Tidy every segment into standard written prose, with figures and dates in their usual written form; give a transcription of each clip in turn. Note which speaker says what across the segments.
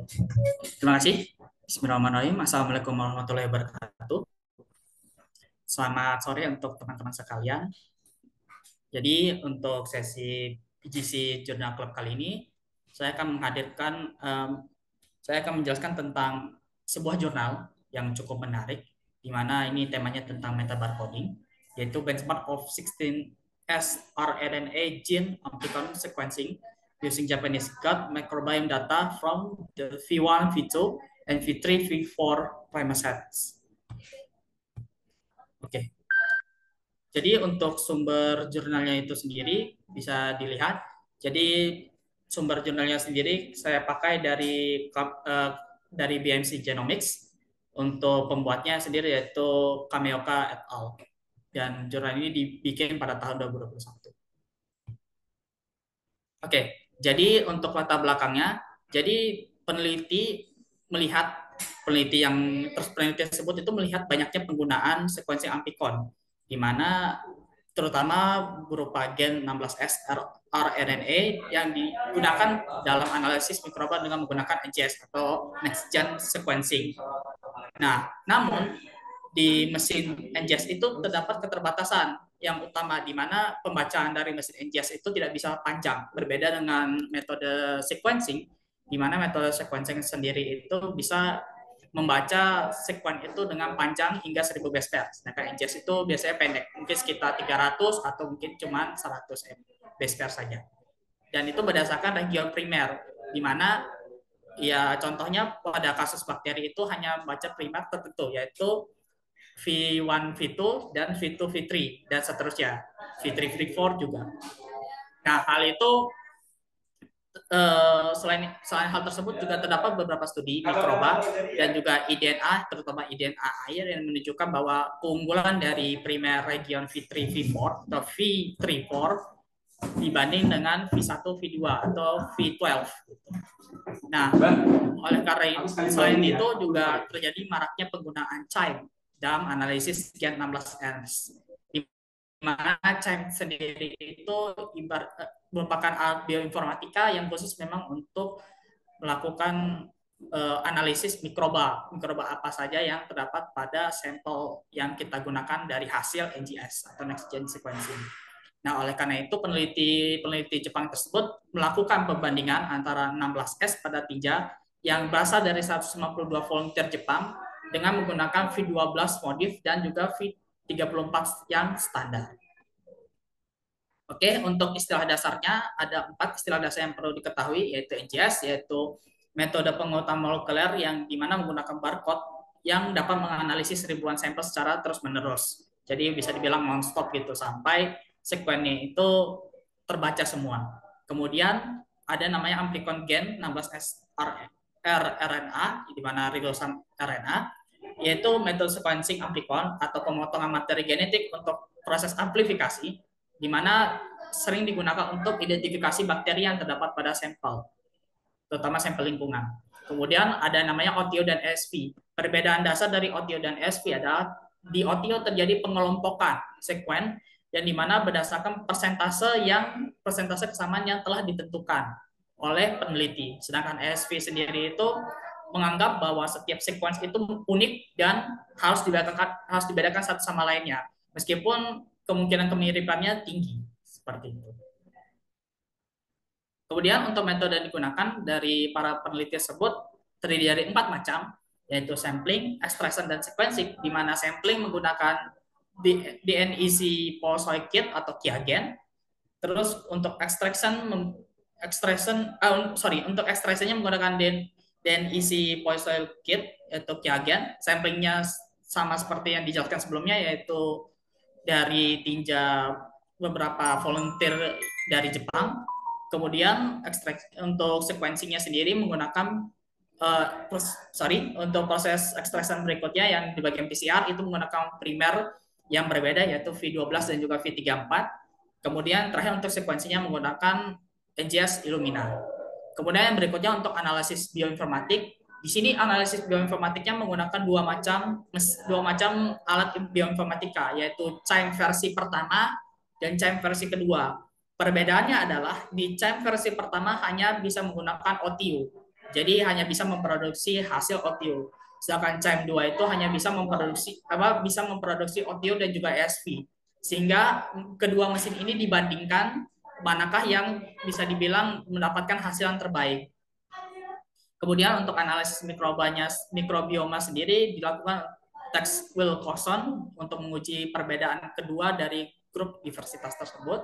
Speaker 1: Terima kasih. Bismillahirrahmanirrahim. Assalamualaikum warahmatullahi wabarakatuh. Selamat sore untuk teman-teman sekalian. Jadi untuk sesi PGC Journal Club kali ini, saya akan menghadirkan, saya akan menjelaskan tentang sebuah jurnal yang cukup menarik, di mana ini temanya tentang metabarcoding, yaitu benchmark of 16S rRNA gene amplicon sequencing using Japanese gut microbiome data from the V1, V2, and V3, V4 primosets. Oke, jadi untuk sumber jurnalnya itu sendiri bisa dilihat. Jadi sumber jurnalnya sendiri saya pakai dari BMC Genomics. Untuk pembuatnya sendiri yaitu Kameoka et al. Dan jurnal ini dibikin pada tahun 2021. Oke, jadi untuk latar belakangnya, jadi melihat peneliti tersebut itu melihat banyaknya penggunaan sekuensi amplicon, di mana terutama berupa gen 16S rRNA yang digunakan dalam analisis mikroba dengan menggunakan NGS atau Next Gen Sequencing. Nah, namun di mesin NGS itu terdapat keterbatasan yang utama di mana pembacaan dari mesin NGS itu tidak bisa panjang. Berbeda dengan metode sequencing, di mana metode sequencing sendiri itu bisa membaca sekuen itu dengan panjang hingga 1000 base pair. Sedangkan NGS itu biasanya pendek, mungkin sekitar 300 atau mungkin cuma 100 base pair saja. Dan itu berdasarkan region primer, di mana ya contohnya pada kasus bakteri itu hanya baca primer tertentu, yaitu V1, V2, dan V2, V3, dan seterusnya. V3, V4 juga. Nah, hal itu selain hal tersebut juga terdapat beberapa studi mikroba dan juga IDNA, terutama IDNA air yang menunjukkan bahwa keunggulan dari primer region V3, V4 atau V3-4 dibanding dengan V1, V2 atau V12. Nah, oleh karena itu, selain itu juga terjadi maraknya penggunaan CHIME dalam analisis gen 16S. Di mana CHIME sendiri itu merupakan alat bioinformatika yang khusus memang untuk melakukan analisis mikroba apa saja yang terdapat pada sampel yang kita gunakan dari hasil NGS atau Next Gen Sequencing. Nah, oleh karena itu peneliti Jepang tersebut melakukan perbandingan antara 16S pada tinja yang berasal dari 152 volunteer Jepang dengan menggunakan V12 modif dan juga V34 yang standar. Oke, untuk istilah dasarnya ada 4 istilah dasar yang perlu diketahui, yaitu NGS, yaitu metode pengukuran molekuler yang dimana menggunakan barcode yang dapat menganalisis ribuan sampel secara terus-menerus. Jadi bisa dibilang non-stop gitu sampai sekuennya itu terbaca semua. Kemudian ada namanya amplicon gen 16S rRNA, di mana ribosom RNA, yaitu metode sequencing amplicon atau pemotongan materi genetik untuk proses amplifikasi, di mana sering digunakan untuk identifikasi bakteri yang terdapat pada sampel, terutama sampel lingkungan. Kemudian ada namanya OTO dan ESV. Perbedaan dasar dari OTO dan ESV adalah di OTO terjadi pengelompokan sekuen yang dimana berdasarkan persentase kesamaan yang telah ditentukan oleh peneliti. Sedangkan ESV sendiri itu menganggap bahwa setiap sequence itu unik dan harus dibedakan satu sama lainnya, meskipun kemungkinan kemiripannya tinggi seperti itu. Kemudian untuk metode yang digunakan dari para peneliti tersebut terdiri dari 4 macam, yaitu sampling, extraction, dan sequencing, di mana sampling menggunakan DNEC Pulsoid Kit atau Kiagen. Terus untuk untuk extractionnya menggunakan DNEC Pulsoid Kit yaitu Kiagen. Samplingnya sama seperti yang dijelaskan sebelumnya, yaitu dari tinja beberapa volunteer dari Jepang. Kemudian untuk sequencingnya sendiri menggunakan untuk proses extraction berikutnya yang di bagian PCR itu menggunakan primer yang berbeda, yaitu V12 dan juga V34. Kemudian terakhir untuk sequencingnya menggunakan NGS Illumina. Kemudian yang berikutnya untuk analisis bioinformatik. Di sini analisis bioinformatiknya menggunakan dua macam alat bioinformatika, yaitu CHIME versi pertama dan CHIME versi kedua. Perbedaannya adalah di CHIME versi pertama hanya bisa menggunakan OTU, Jadi hanya bisa memproduksi hasil OTO. Sedangkan CHAiM2 itu hanya bisa memproduksi OTO dan juga ESV. Sehingga kedua mesin ini dibandingkan manakah yang bisa dibilang mendapatkan hasil yang terbaik. Kemudian untuk analisis mikrobioma sendiri dilakukan Tex Wilcoxon untuk menguji perbedaan kedua dari grup diversitas tersebut.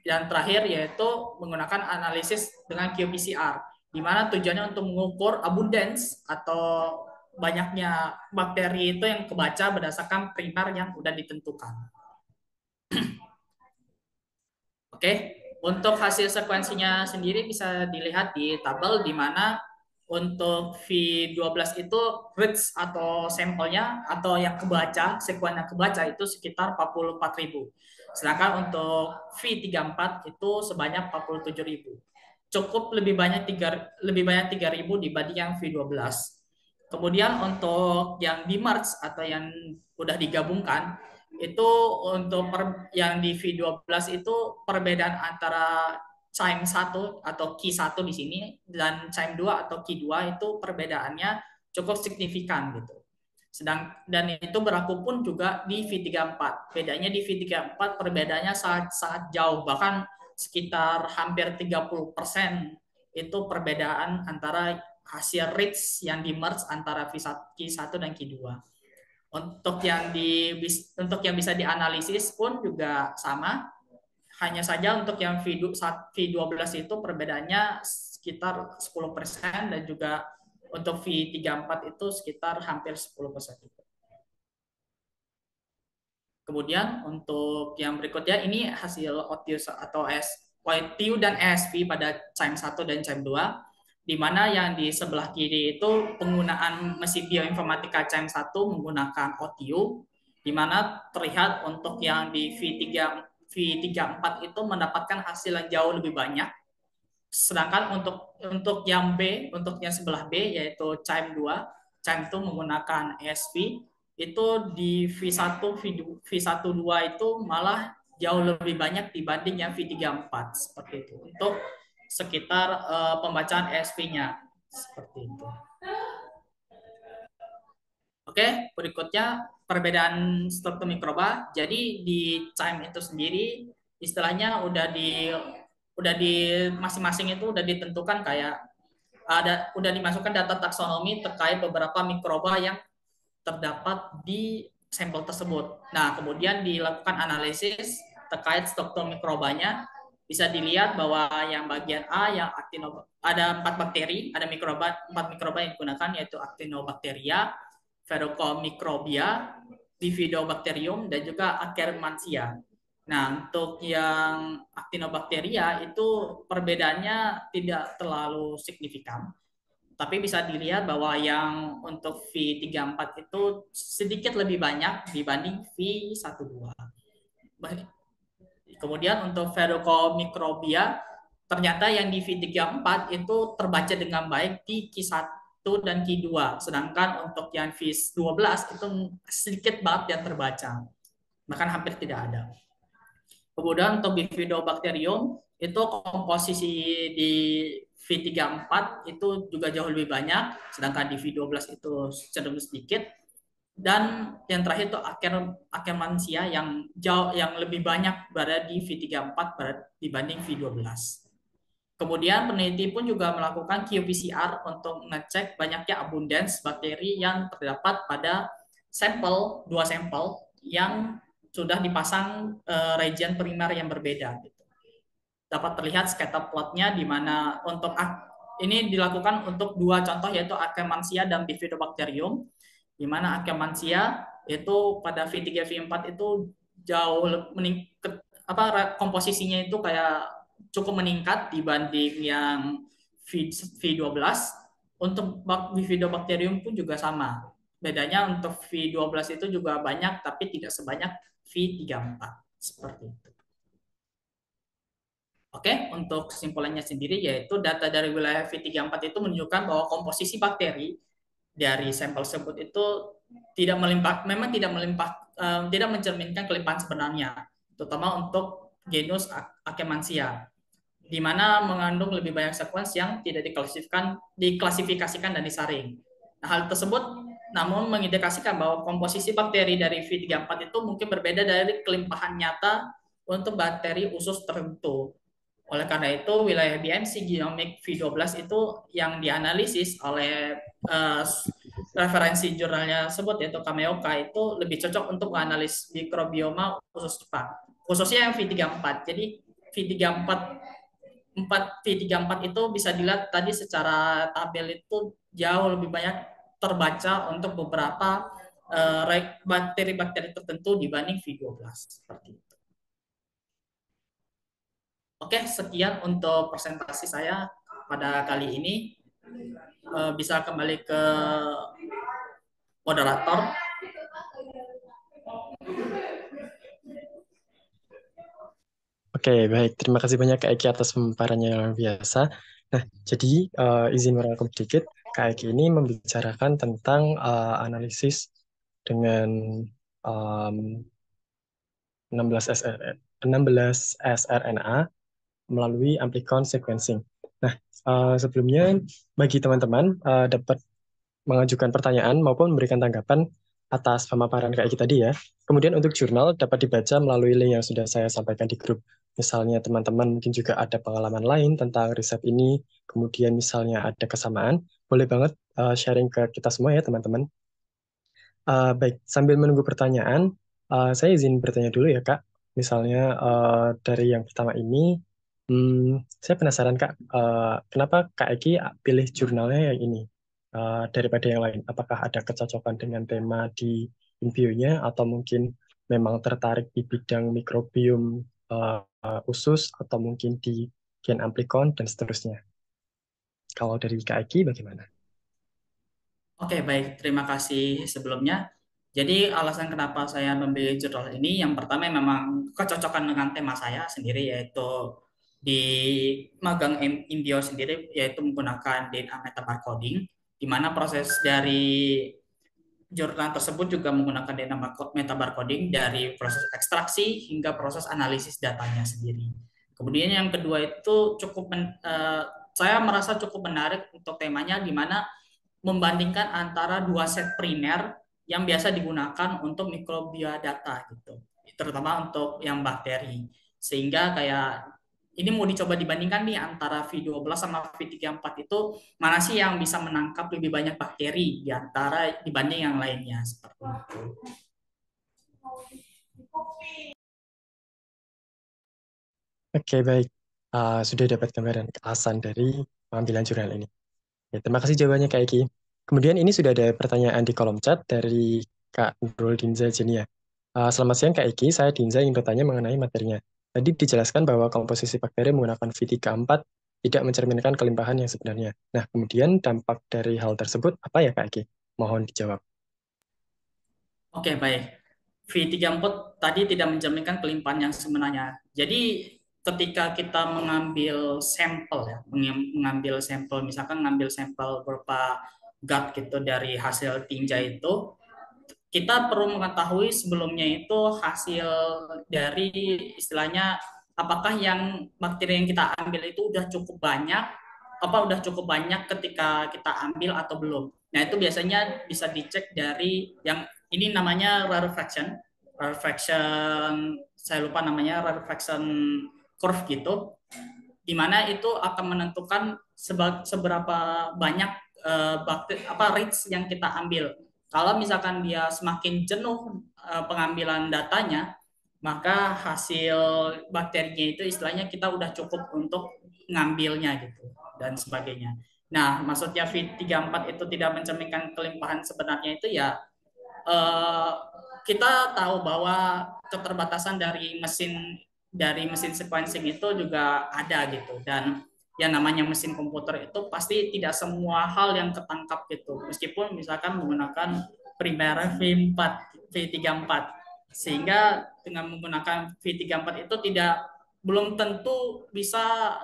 Speaker 1: Dan terakhir yaitu menggunakan analisis dengan qPCR, di mana tujuannya untuk mengukur abundance atau banyaknya bakteri itu yang kebaca berdasarkan primer yang sudah ditentukan. Oke, untuk hasil sekuensinya sendiri bisa dilihat di tabel di mana untuk V12 itu reads atau sampelnya atau yang kebaca, sekuen yang kebaca itu sekitar 44.000. Sedangkan untuk V34 itu sebanyak 47.000. Cukup lebih banyak 3.000 dibanding yang V12. Kemudian untuk yang di merge atau yang udah digabungkan itu yang di V12 itu perbedaan antara CHAiM1 atau Ki1 di sini dan CHAiM2 atau Ki2 itu perbedaannya cukup signifikan gitu. Dan itu berlaku pun juga di V34. Bedanya di V34 perbedaannya sangat jauh, bahkan sekitar hampir 30% itu perbedaan antara hasil reads yang di merge antara Ki1 dan Ki2. Untuk yang bisa dianalisis pun juga sama, hanya saja untuk yang V12 itu perbedaannya sekitar 10% dan juga untuk V34 itu sekitar hampir 10% juga. Kemudian untuk yang berikutnya ini hasil OTU atau OTU dan ESV pada CHAiM1 dan CHAiM2, di mana yang di sebelah kiri itu penggunaan mesin bioinformatika CHAiM1 menggunakan OTU, di mana terlihat untuk yang di V34 itu mendapatkan hasil yang jauh lebih banyak. Sedangkan untuk yang sebelah B yaitu CHAiM2, CHAiM itu menggunakan ESV, itu di V12 itu malah jauh lebih banyak dibanding yang V34 seperti itu. Untuk sekitar pembacaan ESV-nya seperti itu. Oke, berikutnya perbedaan struktur mikroba. Jadi di CHAiM itu sendiri istilahnya udah di masing-masing itu udah ditentukan kayak udah dimasukkan data taksonomi terkait beberapa mikroba yang terdapat di sampel tersebut. Nah, kemudian dilakukan analisis terkait struktur mikrobanya. Bisa dilihat bahwa yang bagian A yang ada 4 mikroba yang digunakan yaitu Actinobacteria, Verrucomicrobia, Bifidobacterium dan juga Akkermansia. Nah, untuk yang Actinobacteria itu perbedaannya tidak terlalu signifikan. Tapi bisa dilihat bahwa yang untuk V34 itu sedikit lebih banyak dibanding V12. Kemudian untuk Verrucomicrobia, ternyata yang di V34 itu terbaca dengan baik di Q1 dan Q2. Sedangkan untuk yang V12 itu sedikit banget yang terbaca. Bahkan hampir tidak ada. Kemudian untuk Bifidobacterium itu komposisi di V34 itu juga jauh lebih banyak, sedangkan di V12 itu cenderung sedikit. Dan yang terakhir itu Akkermansia yang lebih banyak berada di V34 dibanding V12. Kemudian peneliti pun juga melakukan qPCR untuk mengecek banyaknya abundance bakteri yang terdapat pada dua sampel yang sudah dipasang region primer yang berbeda. Dapat terlihat scatter plotnya di mana ini dilakukan untuk dua contoh yaitu Akkermansia dan Bifidobacterium, di mana Akkermansia itu pada V3 V4 itu jauh meningkat komposisinya itu kayak cukup meningkat dibanding yang V12. Untuk Bifidobacterium pun juga sama. Bedanya untuk V12 itu juga banyak tapi tidak sebanyak V34 seperti itu. Oke, untuk kesimpulannya sendiri yaitu data dari wilayah V34 itu menunjukkan bahwa komposisi bakteri dari sampel tersebut itu memang tidak mencerminkan kelimpahan sebenarnya, terutama untuk genus Akkermansia. di mana mengandung lebih banyak sekuens yang tidak diklasifikasikan dan disaring. Nah, hal tersebut namun mengindikasikan bahwa komposisi bakteri dari V34 itu mungkin berbeda dari kelimpahan nyata untuk bakteri usus tertentu. Oleh karena itu, wilayah BMC Genomic V12 itu yang dianalisis oleh referensi jurnalnya tersebut yaitu Kameoka itu lebih cocok untuk menganalisis mikrobioma usus Jepang, khususnya yang V34. Jadi V34 V34 itu bisa dilihat tadi secara tabel itu jauh lebih banyak terbaca untuk beberapa bakteri-bakteri tertentu dibanding V12 seperti itu. Oke, sekian untuk presentasi saya pada kali ini. Bisa kembali ke moderator.
Speaker 2: Oke, baik. Terima kasih banyak Kak Eki atas pemaparannya yang luar biasa. Nah, jadi izin merangkum sedikit, Kak Eki ini membicarakan tentang analisis dengan um, 16 SR, 16 sRNA melalui amplicon sequencing. Nah, sebelumnya bagi teman-teman dapat mengajukan pertanyaan maupun memberikan tanggapan atas pemaparan kayak kita tadi ya. Kemudian untuk jurnal dapat dibaca melalui link yang sudah saya sampaikan di grup. Misalnya teman-teman mungkin juga ada pengalaman lain tentang riset ini, kemudian misalnya ada kesamaan, boleh banget sharing ke kita semua ya teman-teman. Baik, sambil menunggu pertanyaan, saya izin bertanya dulu ya Kak. Misalnya dari yang pertama ini, saya penasaran Kak, kenapa Kak Eki pilih jurnalnya yang ini daripada yang lain? Apakah ada kecocokan dengan tema di Imbio-nya atau mungkin memang tertarik di bidang mikrobiom usus atau mungkin di gen amplikon dan seterusnya? Kalau dari Kak Eki bagaimana?
Speaker 1: Oke, baik. Terima kasih sebelumnya. Jadi alasan kenapa saya memilih jurnal ini, yang pertama memang kecocokan dengan tema saya sendiri, yaitu di magang Imbio sendiri, yaitu menggunakan DNA metabarcoding, di mana proses dari jurnal tersebut juga menggunakan DNA metabarcoding dari proses ekstraksi hingga proses analisis datanya sendiri. Kemudian yang kedua itu saya merasa cukup menarik untuk temanya, di mana membandingkan antara dua set primer yang biasa digunakan untuk mikrobiodata gitu, terutama untuk yang bakteri. Sehingga kayak ini mau dicoba dibandingkan nih antara V12 sama V34 itu mana sih yang bisa menangkap lebih banyak bakteri di antara dibanding yang lainnya seperti itu.
Speaker 2: Oke, baik. Sudah dapat gambaran alasan dari pengambilan jurnal ini. Ya, terima kasih jawabannya Kak Eki. Kemudian ini sudah ada pertanyaan di kolom chat dari Kak Nurul Dinza Jenia. Selamat siang Kak Eki, saya Dinza ingin bertanya mengenai materinya. Tadi dijelaskan bahwa komposisi bakteri menggunakan V34 tidak mencerminkan kelimpahan yang sebenarnya. Nah, kemudian dampak dari hal tersebut apa ya Kak Eki? Mohon dijawab.
Speaker 1: Oke, baik. V34 tadi tidak mencerminkan kelimpahan yang sebenarnya. Jadi ketika kita mengambil sampel ya, mengambil sampel misalkan mengambil sampel berupa gut gitu dari hasil tinja itu, kita perlu mengetahui sebelumnya itu hasil dari istilahnya apakah yang bakteri yang kita ambil itu udah cukup banyak, apa udah cukup banyak ketika kita ambil atau belum. Nah, itu biasanya bisa dicek dari yang ini namanya rarefaction. Rarefaction, saya lupa namanya, rarefaction curve gitu, di mana itu akan menentukan seberapa banyak bakteri apa rates yang kita ambil. Kalau misalkan dia semakin jenuh pengambilan datanya, maka hasil bakterinya itu istilahnya kita udah cukup untuk ngambilnya gitu dan sebagainya. Nah, maksudnya V34 itu tidak mencerminkan kelimpahan sebenarnya itu ya eh, kita tahu bahwa keterbatasan dari mesin sequencing itu juga ada gitu, dan yang namanya mesin komputer itu pasti tidak semua hal yang ketangkap gitu meskipun misalkan menggunakan Primera V4 V34, sehingga dengan menggunakan V34 itu tidak belum tentu bisa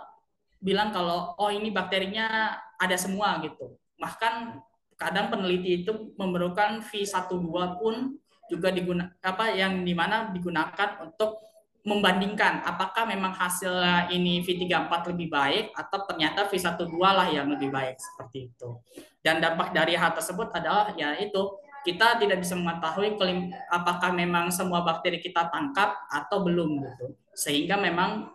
Speaker 1: bilang kalau oh ini bakterinya ada semua gitu. Bahkan kadang peneliti itu memerlukan V12 pun juga digunakan apa yang dimana digunakan untuk membandingkan apakah memang hasilnya ini V34 lebih baik atau ternyata V12 lah yang lebih baik seperti itu. Dan dampak dari hal tersebut adalah ya itu kita tidak bisa mengetahui apakah memang semua bakteri kita tangkap atau belum gitu. Sehingga memang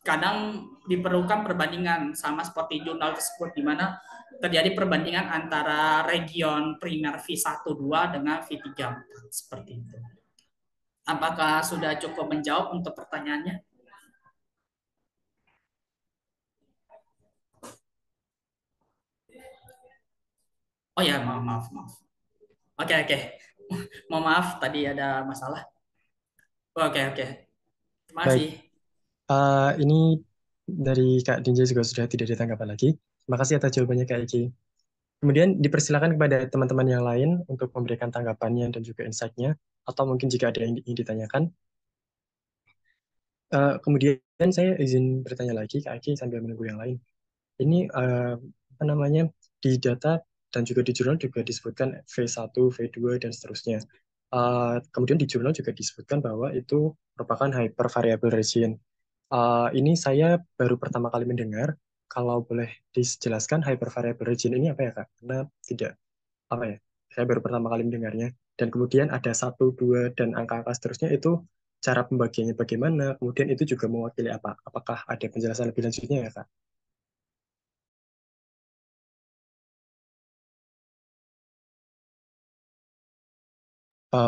Speaker 1: kadang diperlukan perbandingan sama seperti jurnal tersebut di mana terjadi perbandingan antara region primer V12 dengan V34 seperti itu. Apakah sudah cukup menjawab untuk pertanyaannya? Oh ya, maaf, maaf, maaf. Oke, oke. Mohon maaf, tadi ada masalah. Oke, oke. Terima
Speaker 2: Baik,
Speaker 1: kasih.
Speaker 2: ini dari Kak Dinja juga sudah tidak ditanggapan lagi. Terima kasih atas jawabannya Kak Eki. Kemudian dipersilakan kepada teman-teman yang lain untuk memberikan tanggapannya dan juga insight-nya, atau mungkin jika ada yang ingin ditanyakan. Kemudian saya izin bertanya lagi Kak Eki sambil menunggu yang lain. Ini apa namanya, di data dan juga di jurnal juga disebutkan V1, V2 dan seterusnya. Kemudian di jurnal juga disebutkan bahwa itu merupakan hypervariable region. Ini saya baru pertama kali mendengar. Kalau boleh dijelaskan hypervariable region ini apa ya Kak? Karena tidak apa ya, saya baru pertama kali mendengarnya. Dan kemudian ada satu, dua, dan angka-angka seterusnya itu cara pembagiannya bagaimana, kemudian itu juga mewakili apa? Apakah ada penjelasan lebih lanjutnya ya Kak?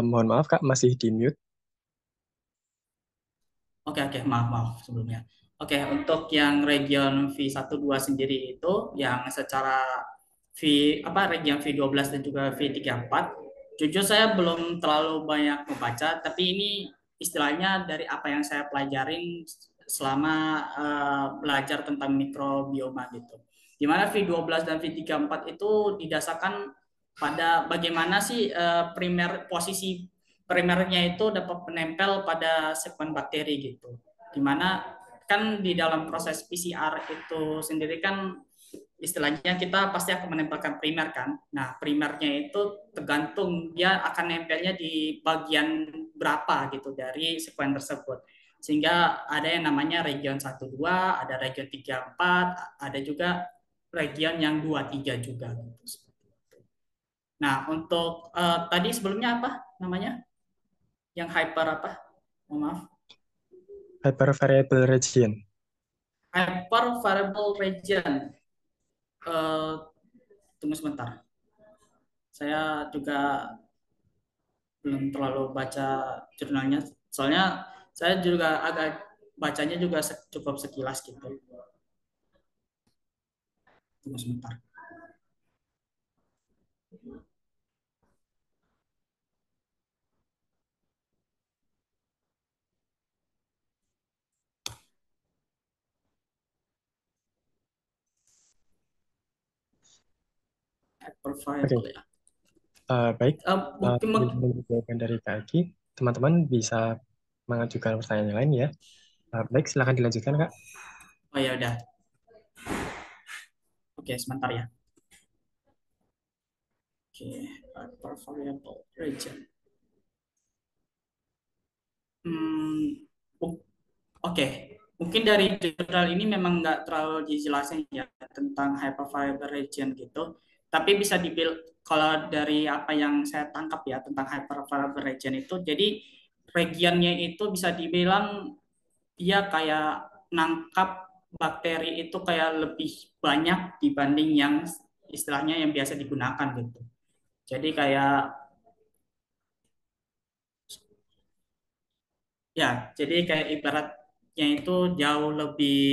Speaker 2: Mohon maaf Kak, masih di mute.
Speaker 1: Oke, oke. Maaf, maaf sebelumnya. Oke, untuk yang region V12 sendiri itu yang secara V region V12 dan juga V34, jujur saya belum terlalu banyak membaca, tapi ini istilahnya dari apa yang saya pelajarin selama belajar tentang mikrobioma gitu. Di mana V12 dan V34 itu didasarkan pada bagaimana sih posisi primernya itu dapat menempel pada segmen bakteri gitu. Dimana kan di dalam proses PCR itu sendiri kan istilahnya kita pasti akan menempelkan primer kan. Nah, primernya itu tergantung dia akan nempelnya di bagian berapa gitu dari sekuen tersebut. Sehingga ada yang namanya region 1 2, ada region 3 4, ada juga region yang 2 3 juga gitu. Nah, untuk tadi sebelumnya apa namanya? Yang hyper apa? Mohon maaf.
Speaker 2: Hypervariable region.
Speaker 1: Hyper variable region. Eh, tunggu sebentar. Saya juga belum terlalu baca jurnalnya. Soalnya saya juga agak bacanya juga cukup sekilas gitu. Tunggu sebentar. Hyper
Speaker 2: Oke,
Speaker 1: variable ya.
Speaker 2: baik.
Speaker 1: Mungkin,
Speaker 2: Menunggu jawaban dari Kak Eki, teman-teman bisa mengajukan pertanyaan yang lain ya. Baik, silakan dilanjutkan Kak.
Speaker 1: oh ya udah. Oke, sebentar ya. Oke, hyper variable region. Hmm, Oke, mungkin dari jurnal ini memang nggak terlalu dijelasin ya tentang hypervariable region gitu. Tapi bisa dibil kalau dari apa yang saya tangkap ya tentang hypervariable region itu, jadi regionnya itu bisa dibilang dia kayak nangkap bakteri itu kayak lebih banyak dibanding yang istilahnya yang biasa digunakan gitu. Jadi kayak ya, jadi kayak ibaratnya itu jauh lebih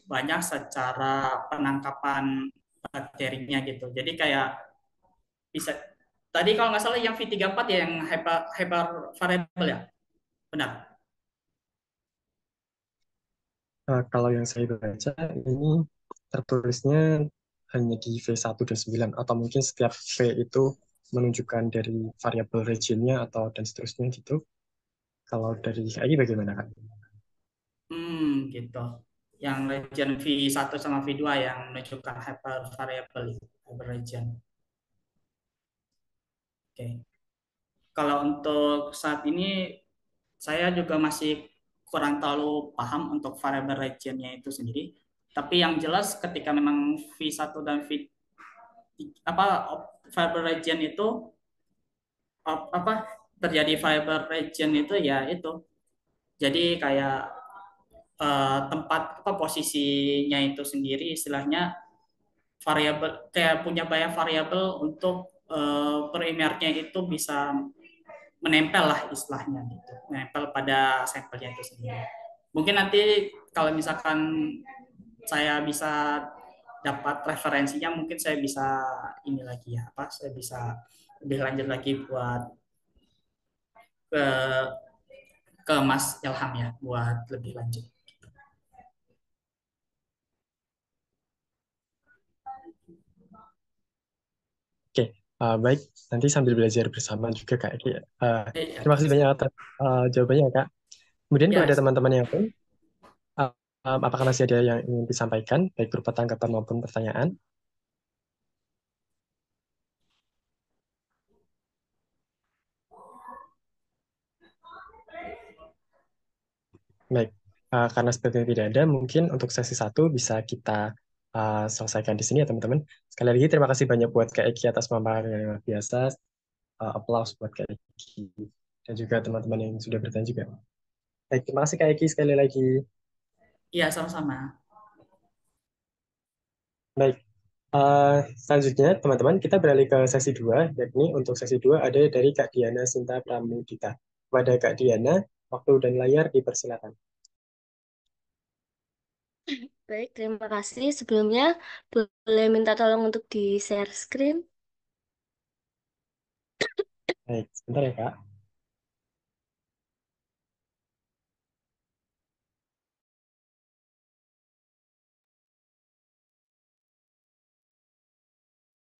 Speaker 1: banyak secara penangkapan bakterinya gitu. Jadi kayak bisa tadi kalau nggak salah yang V34 ya yang hyper variable ya. Benar.
Speaker 2: Kalau yang saya baca, ini tertulisnya hanya di V1 dan 9, atau mungkin setiap V itu menunjukkan dari variabel regionnya atau dan seterusnya gitu. Kalau dari KI bagaimana Kak?
Speaker 1: Gitu. Yang region V1 sama V2 yang menunjukkan hyper variable hyper region. Oke. Kalau untuk saat ini saya juga masih kurang terlalu paham untuk variable regionnya itu sendiri. Tapi yang jelas ketika memang V1 dan V apa variable region itu apa terjadi variable region itu ya itu. Jadi kayak tempat apa posisinya itu sendiri istilahnya variabel kayak punya banyak variabel untuk primernya itu bisa menempel lah istilahnya gitu, menempel pada sampelnya itu sendiri. Mungkin nanti kalau misalkan saya bisa dapat referensinya, mungkin saya bisa ini lagi ya, apa saya bisa lebih lanjut lagi buat ke ke Mas Ilham ya, buat lebih lanjut.
Speaker 2: Oke, baik. Nanti sambil belajar bersama juga Kak Eki. Terima
Speaker 1: Oke,
Speaker 2: kasih banyak atas jawabannya Kak. Kemudian
Speaker 1: ya.
Speaker 2: kepada teman-teman yang lain, apakah masih ada yang ingin disampaikan, baik berupa tanggapan maupun pertanyaan? Baik, karena sepertinya tidak ada, mungkin untuk sesi satu bisa kita selesaikan di sini ya teman-teman. Sekali lagi terima kasih banyak buat Kak Eki atas pemaparan yang luar biasa. Applause buat Kak Eki dan juga teman-teman yang sudah bertanya juga. Baik, terima kasih Kak Eki sekali lagi.
Speaker 1: Iya, sama-sama.
Speaker 2: Baik, selanjutnya teman-teman kita beralih ke sesi 2, yakni untuk sesi 2 ada dari Kak Diana Sinta Pramudita. Kepada Kak Diana, waktu dan layar dipersilakan.
Speaker 3: Baik, terima kasih. Sebelumnya, boleh minta tolong untuk di-share screen.
Speaker 2: Baik, sebentar ya Kak.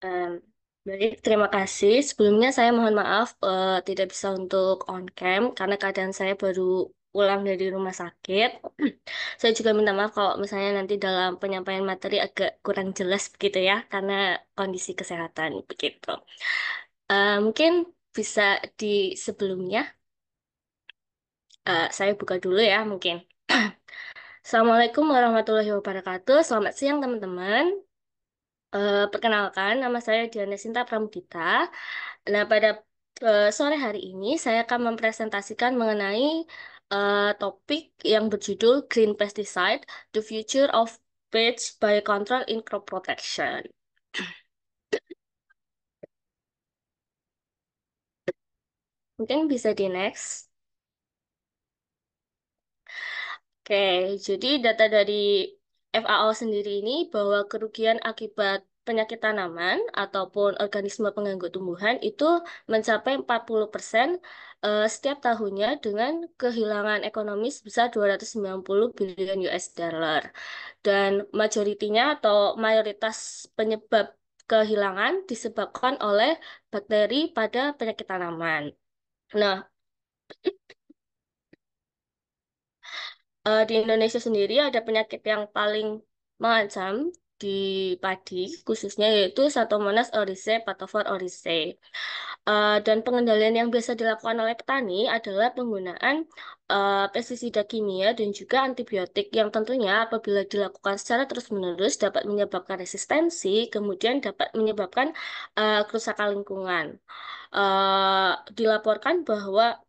Speaker 3: Em, Baik, terima kasih. Sebelumnya saya mohon maaf tidak bisa untuk on cam karena keadaan saya baru pulang dari rumah sakit. Saya juga minta maaf kalau misalnya nanti dalam penyampaian materi agak kurang jelas begitu ya, karena kondisi kesehatan begitu. Mungkin bisa di sebelumnya, saya buka dulu ya mungkin. Assalamualaikum warahmatullahi wabarakatuh. Selamat siang teman-teman. Perkenalkan, nama saya Diana Sinta Pramudita. Nah, pada sore hari ini saya akan mempresentasikan mengenai topik yang berjudul Green Pesticide: The Future of Pest Biocontrol in Crop Protection. Mungkin bisa di next. Oke, jadi data dari FAO sendiri ini bahwa kerugian akibat penyakit tanaman ataupun organisme pengganggu tumbuhan itu mencapai 40% setiap tahunnya dengan kehilangan ekonomi sebesar 290 billion US dollar. Dan majoritinya atau mayoritas penyebab kehilangan disebabkan oleh bakteri pada penyakit tanaman. Nah, di Indonesia sendiri ada penyakit yang paling mengancam di padi khususnya yaitu Xanthomonas oryzae, Patophore oryzae. Dan pengendalian yang biasa dilakukan oleh petani adalah penggunaan pestisida kimia dan juga antibiotik yang tentunya apabila dilakukan secara terus-menerus dapat menyebabkan resistensi, kemudian dapat menyebabkan kerusakan lingkungan. Dilaporkan bahwa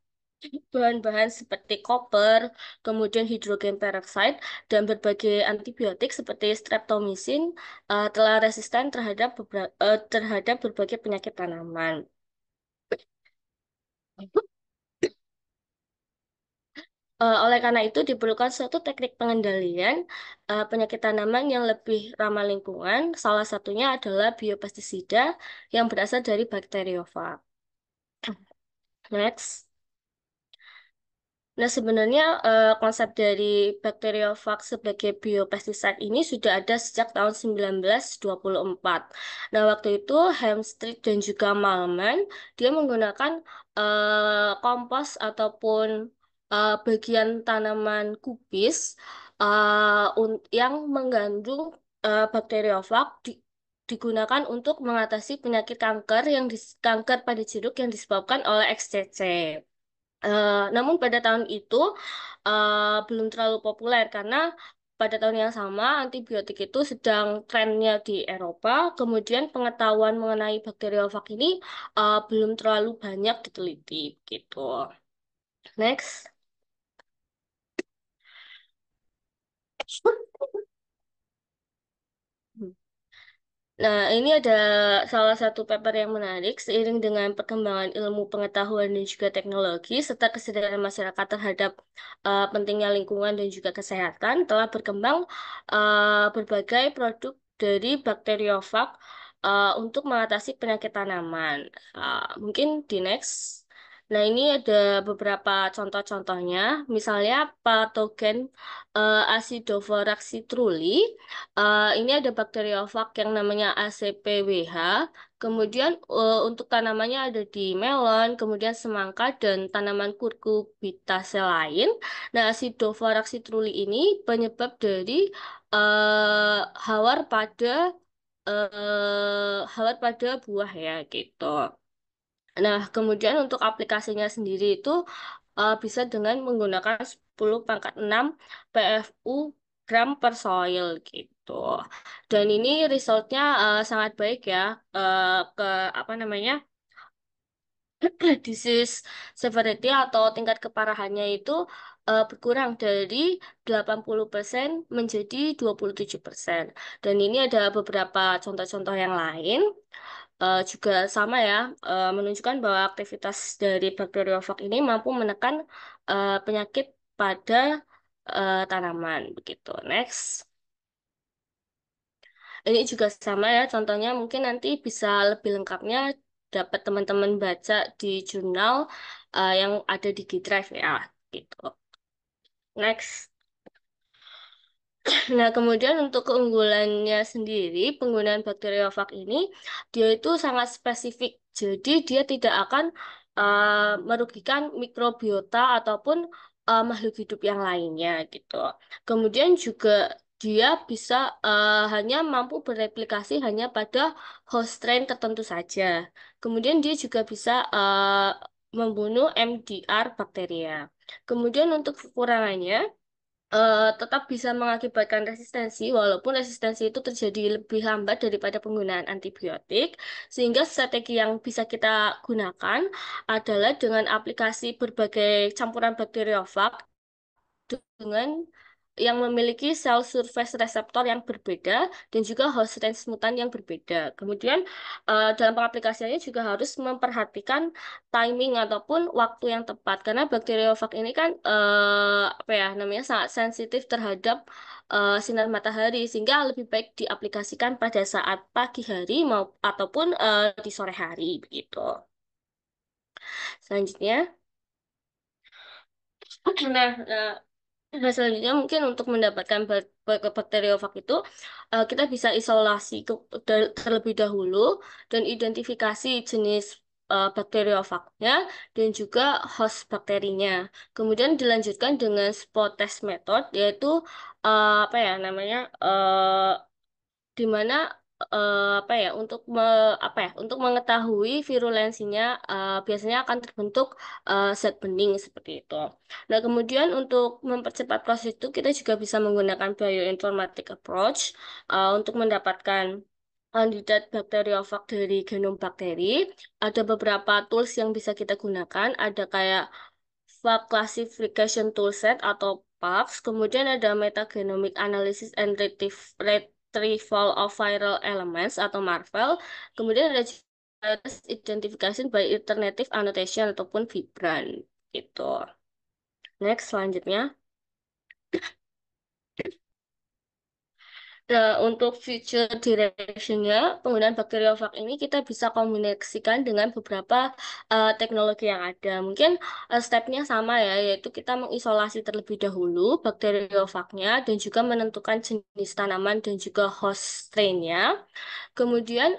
Speaker 3: bahan-bahan seperti koper, kemudian hidrogen peroxide, dan berbagai antibiotik seperti streptomycin telah resisten terhadap berbagai penyakit tanaman. Oleh karena itu diperlukan suatu teknik pengendalian penyakit tanaman yang lebih ramah lingkungan. Salah satunya adalah biopestisida yang berasal dari bakteriofag. Next. Nah, sebenarnya konsep dari bakteriofag sebagai biopestiside ini sudah ada sejak tahun 1924. Nah, waktu itu Hemstreet dan juga Malman dia menggunakan kompos ataupun bagian tanaman kubis yang mengandung bakteriofag digunakan untuk mengatasi penyakit kanker kanker pada jeruk yang disebabkan oleh XCC. Namun pada tahun itu belum terlalu populer karena pada tahun yang sama antibiotik itu sedang trennya di Eropa. Kemudian pengetahuan mengenai bakteriofag ini belum terlalu banyak diteliti gitu. Next. Nah, ini ada salah satu paper yang menarik. Seiring dengan perkembangan ilmu pengetahuan dan juga teknologi, serta kesadaran masyarakat terhadap pentingnya lingkungan dan juga kesehatan, telah berkembang berbagai produk dari bakteriofag untuk mengatasi penyakit tanaman. Mungkin di next. Nah, ini ada beberapa contoh-contohnya. Misalnya patogen Acidophorus citrulli. Ini ada bakteriofag yang namanya ACPWH. Kemudian untuk tanamannya ada di melon, kemudian semangka dan tanaman Cucurbitaceae lain. Nah, Acidophorus citrulli ini penyebab dari eh, hawar pada buah ya gitu. Nah, kemudian untuk aplikasinya sendiri itu bisa dengan menggunakan 10 pangkat 6 PFU gram per soil gitu. Dan ini resultnya sangat baik ya ke apa namanya disease severity atau tingkat keparahannya itu berkurang dari 80% menjadi 27%. Dan ini ada beberapa contoh-contoh yang lain juga sama ya, menunjukkan bahwa aktivitas dari bakteriofag ini mampu menekan penyakit pada tanaman begitu. Next. Ini juga sama ya, contohnya mungkin nanti bisa lebih lengkapnya dapat teman-teman baca di jurnal yang ada di G-Drive ya, gitu. Next. Nah, kemudian untuk keunggulannya sendiri, penggunaan bakteriofag ini, dia itu sangat spesifik. Jadi, dia tidak akan merugikan mikrobiota ataupun makhluk hidup yang lainnya, gitu. Kemudian juga dia bisa hanya mampu bereplikasi hanya pada host strain tertentu saja. Kemudian dia juga bisa membunuh MDR bakteria. Kemudian untuk kekurangannya, tetap bisa mengakibatkan resistensi, walaupun resistensi itu terjadi lebih lambat daripada penggunaan antibiotik, sehingga strategi yang bisa kita gunakan adalah dengan aplikasi berbagai campuran bakteriofag dengan yang memiliki sel surface reseptor yang berbeda dan juga host range mutan yang berbeda. Kemudian dalam pengaplikasiannya juga harus memperhatikan timing ataupun waktu yang tepat karena bakteriofag ini kan apa ya namanya sangat sensitif terhadap sinar matahari sehingga lebih baik diaplikasikan pada saat pagi hari mau ataupun di sore hari begitu. Selanjutnya, nah, nah, selanjutnya mungkin untuk mendapatkan bakteriofag itu kita bisa isolasi terlebih dahulu dan identifikasi jenis bakteriofagnya dan juga host bakterinya. Kemudian dilanjutkan dengan spot test method yaitu apa ya namanya di mana apa ya apa ya untuk mengetahui virulensinya biasanya akan terbentuk zat bening seperti itu. Nah, kemudian untuk mempercepat proses itu kita juga bisa menggunakan bioinformatic approach untuk mendapatkan kandidat bakteriofag dari genom bakteri. Ada beberapa tools yang bisa kita gunakan, ada kayak Fag Classification Toolset atau PAX, kemudian ada Metagenomic Analysis and Retrieval of Viral Elements atau MARVEL, kemudian ada Virus Identification by Alternative Annotation ataupun Vibran gitu. Next, selanjutnya. Nah, untuk future direction-nya, penggunaan bakteriofag ini kita bisa kombinasikan dengan beberapa teknologi yang ada. Mungkin step-nya sama ya, yaitu kita mengisolasi terlebih dahulu bakteriofagnya dan juga menentukan jenis tanaman dan juga host strain-nya. Kemudian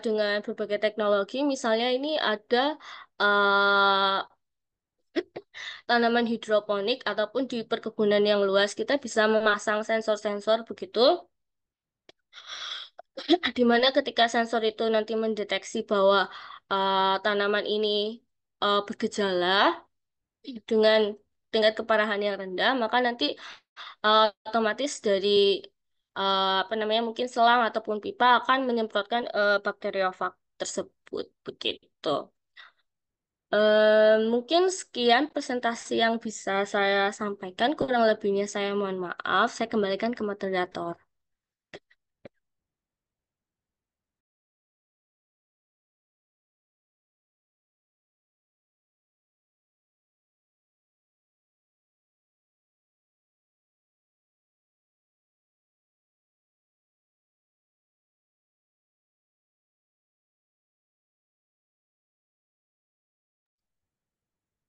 Speaker 3: dengan berbagai teknologi, misalnya ini ada eh, tanaman hidroponik ataupun di perkebunan yang luas, kita bisa memasang sensor-sensor begitu di mana ketika sensor itu nanti mendeteksi bahwa tanaman ini bergejala, dengan tingkat keparahan yang rendah, maka nanti otomatis dari apa namanya mungkin selang ataupun pipa akan menyemprotkan bakteriofag tersebut begitu. Mungkin sekian presentasi yang bisa saya sampaikan. Kurang lebihnya saya mohon maaf. Saya kembalikan ke moderator.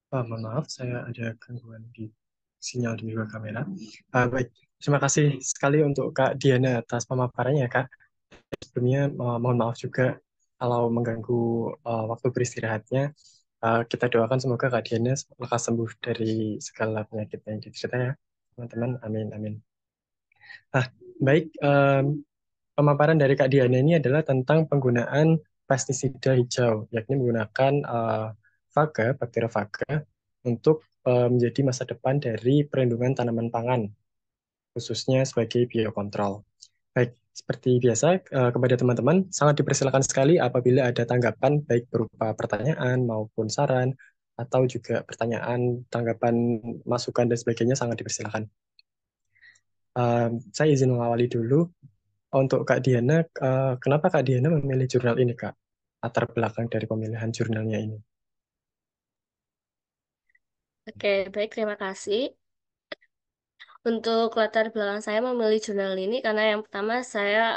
Speaker 2: Mohon maaf, saya ada gangguan di sinyal di dua kamera. Baik, terima kasih sekali untuk Kak Diana atas pemaparannya, Kak. Sebelumnya mohon maaf juga kalau mengganggu waktu beristirahatnya. Kita doakan semoga Kak Diana lekas sembuh dari segala penyakit yang diderita ya, teman-teman. Amin, amin. Nah, baik, pemaparan dari Kak Diana ini adalah tentang penggunaan pestisida hijau, yakni menggunakan faga, bakteriofaga, untuk menjadi masa depan dari perlindungan tanaman pangan, khususnya sebagai biokontrol. Baik, seperti biasa, kepada teman-teman, sangat dipersilakan sekali apabila ada tanggapan, baik berupa pertanyaan maupun saran, atau juga pertanyaan, tanggapan, masukan, dan sebagainya, sangat dipersilakan. Saya izin mengawali dulu. Untuk Kak Diana, kenapa Kak Diana memilih jurnal ini, Kak? Latar belakang dari pemilihan jurnalnya ini.
Speaker 3: Oke, baik, terima kasih. Untuk latar belakang saya memilih jurnal ini karena yang pertama saya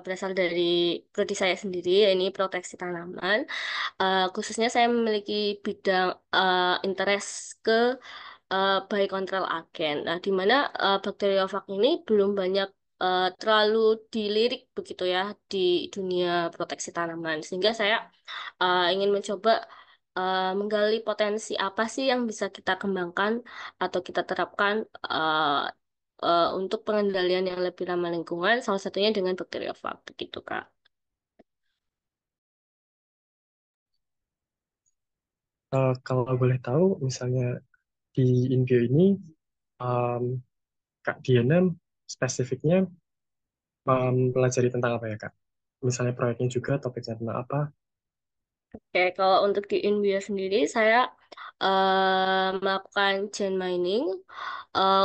Speaker 3: berasal dari prodi saya sendiri, ini proteksi tanaman. Khususnya saya memiliki bidang interest ke biocontrol agen. Nah, di mana bakteriofag ini belum banyak terlalu dilirik begitu ya di dunia proteksi tanaman. Sehingga saya ingin mencoba menggali potensi apa sih yang bisa kita kembangkan atau kita terapkan untuk pengendalian yang lebih ramah lingkungan, salah satunya dengan bakteriofag begitu, Kak.
Speaker 2: Kalau boleh tahu, misalnya di Inbio ini, um, Kak Diana spesifiknya mempelajari tentang apa ya, Kak? Misalnya proyeknya juga, topiknya tentang apa?
Speaker 3: Oke, kalau untuk di India sendiri, saya melakukan gene mining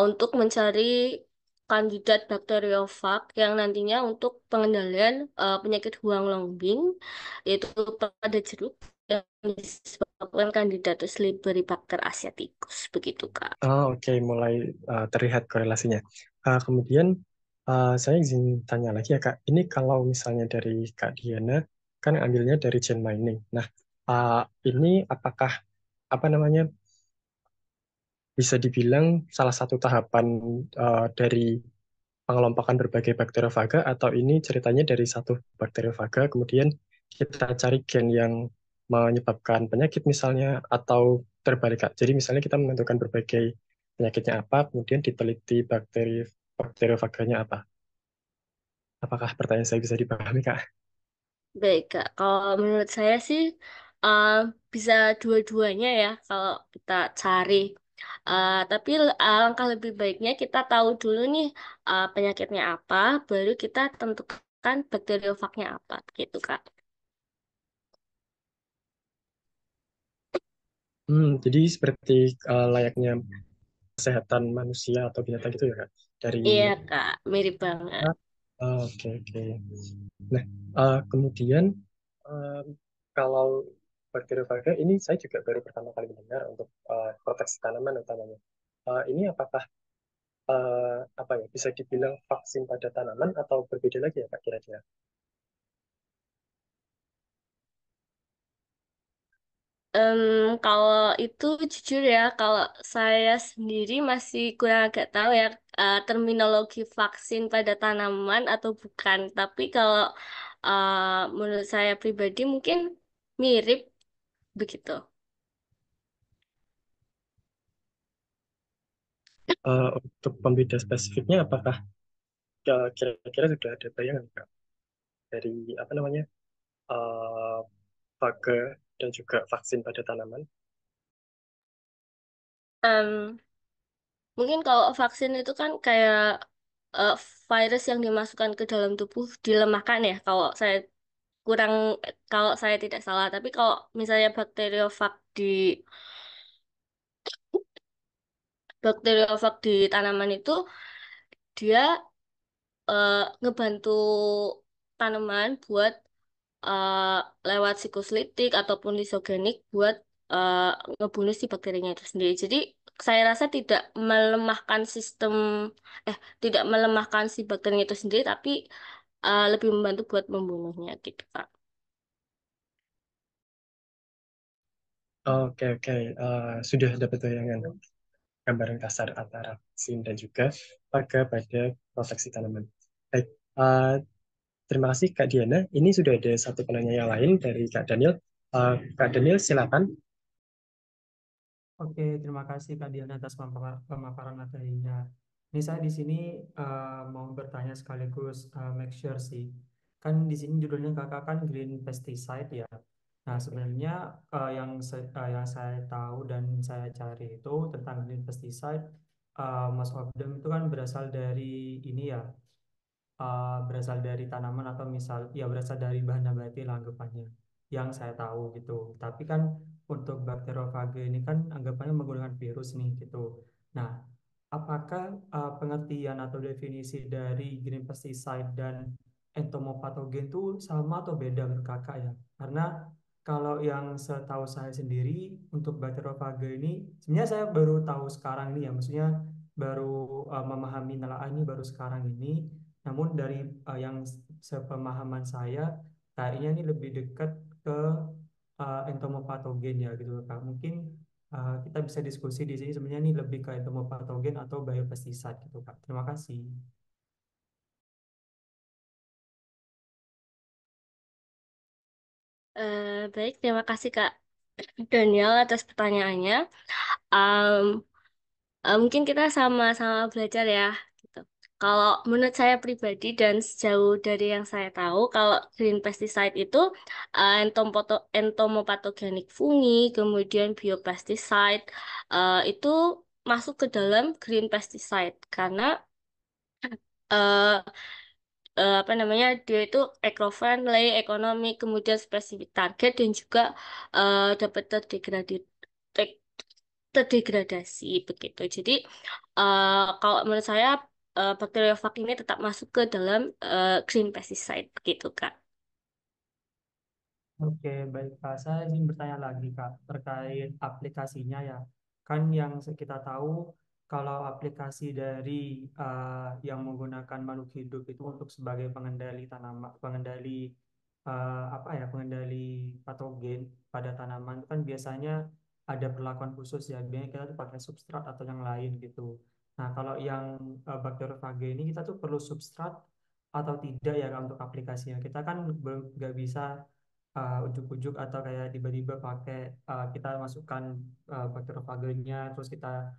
Speaker 3: untuk mencari kandidat bakteriofag yang nantinya untuk pengendalian penyakit huang longbing, yaitu pada jeruk yang disebabkan Candidatus liberibacter asiaticus, begitu, Kak.
Speaker 2: Oh, oke, mulai terlihat korelasinya. Kemudian, saya izin tanya lagi ya, Kak. Ini kalau misalnya dari Kak Diana, kan ambilnya dari gene mining. Nah, uh, ini apakah apa namanya bisa dibilang salah satu tahapan dari pengelompokan berbagai bakteriofaga, atau ini ceritanya dari satu bakteriofaga kemudian kita cari gen yang menyebabkan penyakit misalnya, atau terbalik, Kak. Jadi misalnya kita menentukan berbagai penyakitnya apa, kemudian diteliti bakteriofaganya apa. Apakah pertanyaan saya bisa dipahami, Kak?
Speaker 3: Baik, Kak. Kalau menurut saya sih uh, bisa dua-duanya ya kalau kita cari. Tapi alangkah lebih baiknya kita tahu dulu nih penyakitnya apa, baru kita tentukan bakteriofagnya apa, gitu, Kak.
Speaker 2: Jadi seperti layaknya kesehatan manusia atau binatang gitu ya, Kak? Dari
Speaker 3: Iya, Kak. Mirip banget.
Speaker 2: oke, oke. Nah, kemudian em, kalau bakteriofaga ini saya juga baru pertama kali mendengar untuk proteksi tanaman utamanya. Ini apakah apa ya bisa dibilang vaksin pada tanaman atau berbeda lagi ya, Kak, kira-kira?
Speaker 3: Kalau itu jujur ya, kalau saya sendiri masih kurang agak tahu ya terminologi vaksin pada tanaman atau bukan. Tapi kalau menurut saya pribadi mungkin mirip begitu.
Speaker 2: Untuk pembeda spesifiknya, apakah kira-kira sudah ada bayangan, Kak, dari apa namanya faga dan juga vaksin pada tanaman?
Speaker 3: Em, Mungkin kalau vaksin itu kan kayak eh, virus yang dimasukkan ke dalam tubuh dilemahkan ya. Kurang, kalau saya tidak salah. Tapi kalau misalnya bakteriofag di tanaman itu dia ngebantu tanaman buat eh, lewat siklus litik ataupun lisogenik buat eh, ngebunuh si bakterinya itu sendiri. Jadi saya rasa melemahkan sistem, eh tidak melemahkan si bakterinya itu sendiri, tapi lebih membantu buat membunuhnya gitu, Kak.
Speaker 2: Oke, oke. Sudah dapat bayangan gambaran kasar antara vaksin dan juga pada proteksi tanaman. Baik, terima kasih Kak Diana. Ini sudah ada satu penanya yang lain dari Kak Daniel. Kak Daniel, silakan.
Speaker 4: Oke, terima kasih Kak Diana atas pemaparan materinya. Ini saya di sini mau bertanya sekaligus make sure sih. Kan di sini judulnya kakak kan green pesticide ya. Nah, sebenarnya yang saya tahu dan saya cari itu tentang green pesticide, most of them itu kan berasal dari ini ya, berasal dari tanaman atau misal ya berasal dari bahan nabati lah anggapannya yang saya tahu gitu. Tapi kan untuk bakteriofage ini kan anggapannya menggunakan virus nih gitu. Nah, apakah pengertian atau definisi dari green pesticide dan entomopatogen itu sama atau beda menurut kakak ya? Karena kalau yang setahu saya sendiri untuk bakteriofage ini sebenarnya saya baru tahu sekarang ini ya, maksudnya baru memahami nelaah ini baru sekarang ini. Namun dari yang sepemahaman saya, kayaknya ini lebih dekat ke entomopatogen ya gitu Kak. Mungkin kita bisa diskusi di sini sebenarnya ini lebih ke entomopatogen atau biopestiside gitu Kak. Terima kasih.
Speaker 3: Baik, terima kasih Kak Daniel atas pertanyaannya. Em, Mungkin kita sama-sama belajar ya, gitu. Kalau menurut saya pribadi dan sejauh dari yang saya tahu, kalau green pesticide itu entomopatogenik fungi, kemudian biopesticide itu masuk ke dalam green pesticide karena eh, apa namanya dia itu eco-friendly, ekonomi, kemudian spesifik target dan juga dapat terdegradasi begitu. Jadi kalau menurut saya bakteriofag ini tetap masuk ke dalam green pesticide begitu, Kak.
Speaker 4: Oke, baik Kak. Saya ingin bertanya lagi Kak terkait aplikasinya ya. Kan yang kita tahu kalau aplikasi dari yang menggunakan makhluk hidup itu untuk sebagai pengendali tanaman, pengendali patogen pada tanaman itu kan biasanya ada perlakuan khusus ya. Biasanya kita tuh pakai substrat atau yang lain gitu. Nah, kalau yang bakteriofage ini kita tuh perlu substrat atau tidak ya Kak, untuk aplikasinya. Kita kan nggak bisa ujuk-ujuk atau kayak tiba-tiba pakai kita masukkan bakteriofagenya terus kita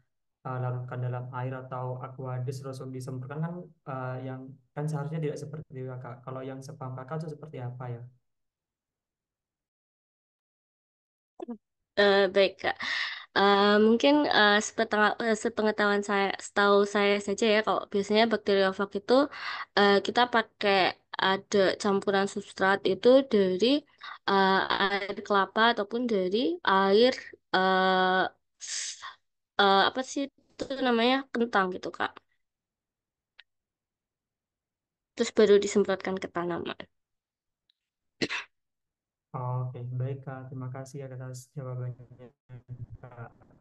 Speaker 4: larutkan dalam air atau aquadis terus disemprotkan kan yang kan seharusnya tidak seperti itu ya, Kak. Kalau yang sepaham Kakak itu seperti apa ya?
Speaker 3: Baik, Kak. Mungkin sepengetahuan saya, setahu saya saja ya, kalau biasanya bakteriofag itu kita pakai ada campuran substrat itu dari air kelapa ataupun dari air eh, apa sih itu namanya kentang gitu, Kak. Terus baru disemprotkan ke tanaman.
Speaker 4: Oke, baik Kak. Terima kasih atas jawabannya, Kak.